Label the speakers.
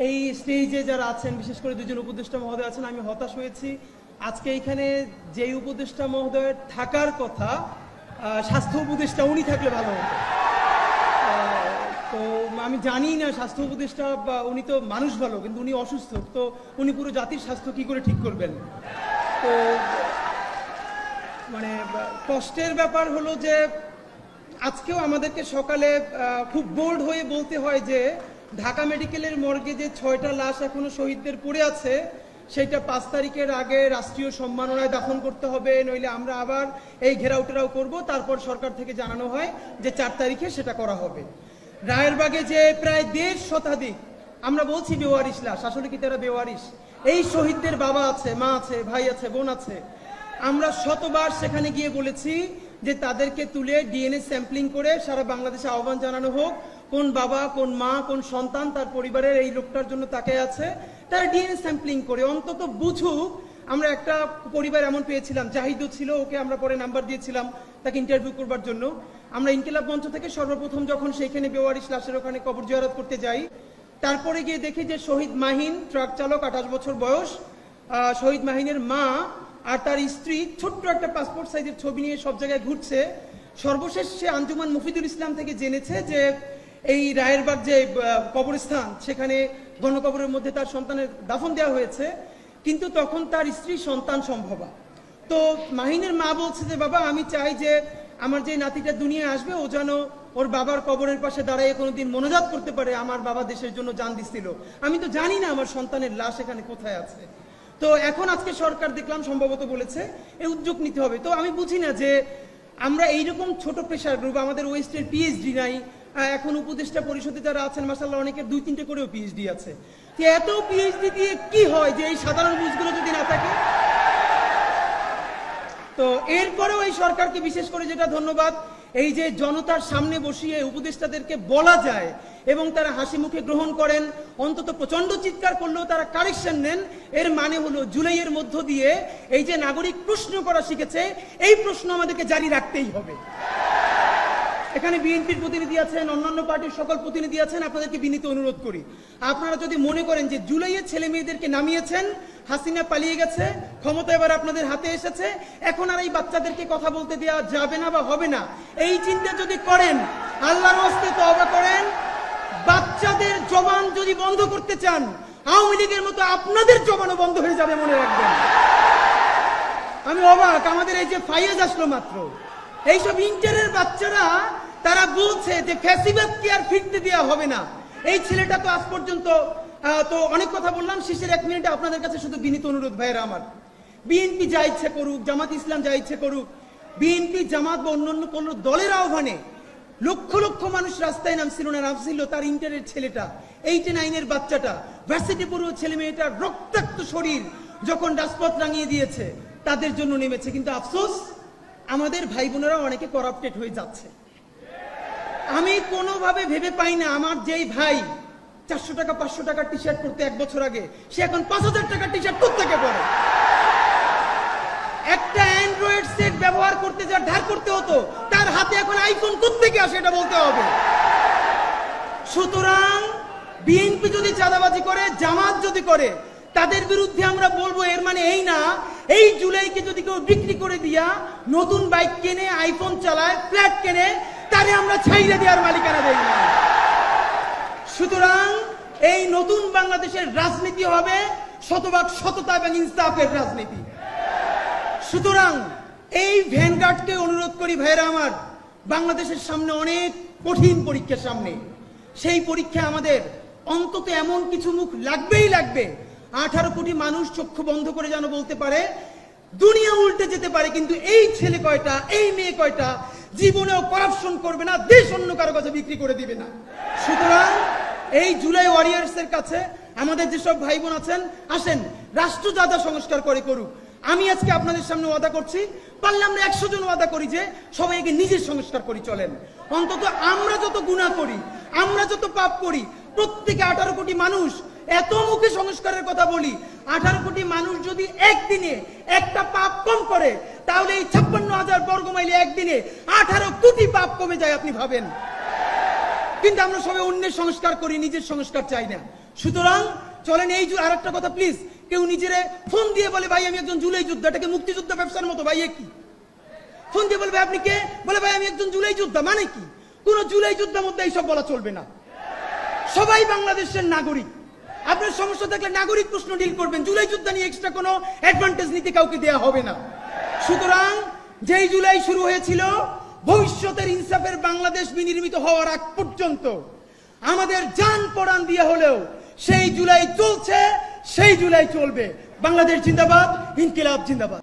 Speaker 1: এই স্টেজে যারা আছেন, বিশেষ করে দুজন উপদেষ্টা মহোদয় আছেন, আমি হতাশ হয়েছি। আজকে এখানে যেই উপদেষ্টা মহোদয়ের থাকার কথা, স্বাস্থ্য উপদেষ্টা, উনি থাকলে ভালো হতো। তো আমি জানি না স্বাস্থ্য উপদেষ্টা, উনি তো মানুষ ভালো, কিন্তু উনি অসুস্থ, তো উনি পুরো জাতির স্বাস্থ্য কি করে ঠিক করবেন? তো মানে কষ্টের ব্যাপার হলো যে আজকেও আমাদেরকে সকালে খুব বোল্ড হয়ে বলতে হয় যে ঢাকা মেডিকেলের মর্গে যে 6টা লাশ এখনো শহীদদের পড়ে আছে, সেটা 5 তারিখের আগে রাষ্ট্রীয় সম্মাননায় দাফন করতে হবে, নইলে আমরা আবার এই ঘেরাও করব। তারপর সরকার থেকে জানানো হয় যে 4 তারিখে সেটা করা হবে। রায়েরবাগে যে প্রায় 1.5 শতাধিক, আমরা বলছি বেওয়ারিশ লাশ, আসলে কি তারা বেওয়ারিশ? এই শহীদদের বাবা আছে, মা আছে, ভাই আছে, বোন আছে। আমরা শতবার সেখানে গিয়ে বলেছি যে তাদেরকে তুলে ডিএনএ স্যাম্পলিং করে সারা বাংলাদেশে আহ্বান জানানো হোক। কোন বাবা, কোন মা, কোন সন্তান তার পরিবারের এই লোকটার জন্য তাকিয়ে আছে, তারা ডিএনএ স্যাম্পলিং করে অন্তত বুঝুক। আমরা একটা পরিবার এমন পেয়েছিলাম, জাহিদও ছিল, ওকে আমরা পরে নাম্বার দিয়েছিলাম তাকে ইন্টারভিউ করবার জন্য। আমরা ইনকিলাব মঞ্চ থেকে সর্বপ্রথম যখন সেইখানে বেওয়ারিশ লাশের ওখানে কবর জিয়ারত করতে যাই, তারপরে গিয়ে দেখি যে শহীদ মাহিন, ট্রাক চালক, 28 বছর বয়স, শহীদ মাহিনের মা আর তার স্ত্রী ছোট্ট একটা পাসপোর্ট সাইজের ছবি নিয়ে সব জায়গায় ঘুরছে। সর্বশেষ সে আঞ্জুমান মুফিদুল ইসলাম থেকে জেনেছে যে এই রায়েরবাগ যে কবরস্থান, সেখানে গণকবরের মধ্যে তার সন্তানের দাফন দেওয়া হয়েছে, কিন্তু তখন তার স্ত্রী সন্তান সম্ভবা। তো মাহিনের মা বলছে যে বাবা, আমি চাই যে আমার যে নাতিটা দুনিয়া আসবে, ও যেন ওর বাবার কবরের পাশে দাঁড়িয়ে কোনোদিন মনোজাত করতে পারে, আমার বাবা দেশের জন্য জান দিছিল, আমি তো জানি না আমার সন্তানের লাশ এখানে কোথায় আছে। তো এখন আজকে সরকার দেখলাম সম্ভবত বলেছে এই উদ্যোগ নিতে হবে। তো আমি বুঝি না যে আমরা এইরকম ছোট প্রেশার গ্রুপ, আমাদের ওয়েস্টের পিএইচডি নাই, এখন উপদেষ্টা পরিষদে যারা আছেন মাশাআল্লাহ অনেকের 2-3টে করেও পিএইচডি আছে। এত পিএইচডি দিয়ে কি হয় যে এই সাধারণ বুঝগুলো যদি না থাকে? তো এরপরেও এই সরকারকে বিশেষ করে যেটা ধন্যবাদ, এই যে জনতার সামনে বসিয়ে উপদেষ্টাদেরকে বলা যায় এবং তারা হাসি মুখে গ্রহণ করেন, অন্তত প্রচন্ড চিৎকার করলেও তারা কারেকশন নেন। এর মানে হলো জুলাইয়ের মধ্য দিয়ে এই যে নাগরিক প্রশ্ন করা শিখেছে, এই প্রশ্ন আমাদেরকে জারি রাখতেই হবে। এখানে বিএনপির প্রতিনিধি আছেন, অন্যান্য পার্টির সকল প্রতিনিধি আছেন, আপনাদেরকে বিনীত অনুরোধ করি, আপনারা যদি মনে করেন যে জুলাইয়ে ছেলে মেয়েদেরকে নামিয়েছেন, হাসিনা পালিয়ে গেছে, ক্ষমতা এবার আপনাদের হাতে এসেছে, এখন আর এই বাচ্চাদেরকে কথা বলতে দেওয়া যাবে না বা হবে না, এই চিন্তা যদি করেন, আল্লাহর ওয়াস্তে তওবা করেন। বাচ্চাদের জবান যদি বন্ধ করতে চান, আওয়ামী লীগের মতো আপনাদের জবানও বন্ধ হয়ে যাবে, মনে রাখবেন। আমি অবাক, আমাদের এই যে ফাইয়াজ আসলো মাত্র, এইসব ইন্টারের বাচ্চারা তারা বলছে যে ফ্যাসিবাদকে আর ফিরতে দেওয়া হবে না। এই ছেলেটা তো আজ পর্যন্ত তো অনেক কথা বললাম, শেষের 1 মিনিটে আপনাদের কাছে শুধু বিনীত অনুরোধ ভাইয়েরা আমার, বিএনপি যা ইচ্ছে করুক, জামাত ইসলাম যা ইচ্ছে করুক, বিএনপি জামাত বা অন্যান্য কোন দলের আহ্বানে লক্ষ লক্ষ মানুষ রাস্তায় নামছিল না? নামছিল তার ইন্টারের ছেলেটা, 8 9-এর বাচ্চাটা, ভার্সিটি পড়ুয়া ছেলে মেয়েটার রক্তাক্ত শরীর যখন রাজপথ রাঙিয়ে দিয়েছে, তাদের জন্য নেমেছে। কিন্তু আফসোস, আমাদের ভাই বোনেরা অনেকে করাপ্টেড হয়ে যাচ্ছে। আমি কোনোভাবে ভেবে পাই না আমার যেই ভাই 400 টাকা 500 টাকার টি শার্ট পরতে 1 বছর আগে, সে এখন 5000 টাকার টি শার্ট কোত্থেকে পরে? একটা অ্যান্ড্রয়েড সেট ব্যবহার করতে যা ধার করতে হতো, তার হাতে এখন আইফোন কোত্থেকে আসে, এটা বলতে হবে। সুতরাং বিএনপি যদি চাঁদাবাজি করে, জামাত যদি করে, তাদের বিরুদ্ধে আমরা বলবো, এর মানে এই না এই জুলাইকে যদি কেউ বিক্রি করে দিয়া নতুন বাইক কেনে, আইফোন চালায়, ফ্ল্যাট কেনে, তারে আমরা ছাইড়ে দেওয়ার মালিকানা দেই না। সুতরাং এই নতুন বাংলাদেশের রাজনীতি হবে শতভাগ সততা এবং ইনসাফের রাজনীতি। সুতরাং এই ভ্যানগার্ডকে অনুরোধ করি, ভাইরা আমার, বাংলাদেশের সামনে অনেক কঠিন পরীক্ষার সামনে, সেই পরীক্ষায় আমাদের অন্তত এমন কিছু মুখ লাগবেই লাগবে, 18 কোটি মানুষ চক্ষু বন্ধ করে যেন বলতে পারে দুনিয়া উল্টে যেতে পারে, কিন্তু এই ছেলে কয়টা, এই মেয়ে কয়টা জীবনেও করাপশন করবে না, দেশ অন্য কারো কাছে বিক্রি করে দিবে না। সুতরাং এই জুলাই ওয়ারিয়ার্সের কাছে আমাদের যেসব ভাই বোন আছেন, আসেন, রাষ্ট্র যা যা সংস্কার করে করুক। আমি আজকে আপনাদের সামনে ওয়াদা করছি, পারলে আমরা 100 জন ওয়াদা করি যে সবাইকে নিজের সংস্কার করি চলেন। অন্তত আমরা যত গুনাহ করি, আমরা যত পাপ করি, প্রত্যেকে 18 কোটি মানুষ এত মুখে সংস্কারের কথা বলি, 18 কোটি মানুষ যদি একদিনে একটা পাপ কম করে, তাহলে এই 56,000 বর্গ মাইলে একদিনে 18 কোটি পাপ কমে যায়, আপনি ভাবেন। কিন্তু আমরা সবাই অন্যের সংস্কার করি, নিজের সংস্কার চাই না। সুতরাং চলেন এই আরেকটা কথা প্লিজ, কেউ নিজেরে ফোন দিয়ে বলে ভাই আমি একজন জুলাই যোদ্ধা, এটাকে মুক্তিযোদ্ধা ব্যবসার মতো। ভাই কি ফোন দিয়ে বলবে আপনি কে, বলে ভাই আমি একজন জুলাই যোদ্ধা, মানে কি? কোন জুলাই যোদ্ধার মধ্যে এইসব বলা চলবে না। সবাই বাংলাদেশের নাগরিক। আপনার সমস্যা থাকলে নাগরিক প্রশ্ন ডিল করবেন, জুলাই যোদ্ধা নিয়ে এক্সট্রা কোনো অ্যাডভান্টেজ নিতে কাউকে দেয়া হবে না। সুতরাং যেই জুলাই শুরু হয়েছিল, ভবিষ্যতের ইনসাফের বাংলাদেশ বিনির্মিত হওয়ার আগ পর্যন্ত আমাদের জান পরাণ দিয়ে হলেও সেই জুলাই চলছে, সেই জুলাই চলবে। বাংলাদেশ জিন্দাবাদ, ইনকিলাব জিন্দাবাদ।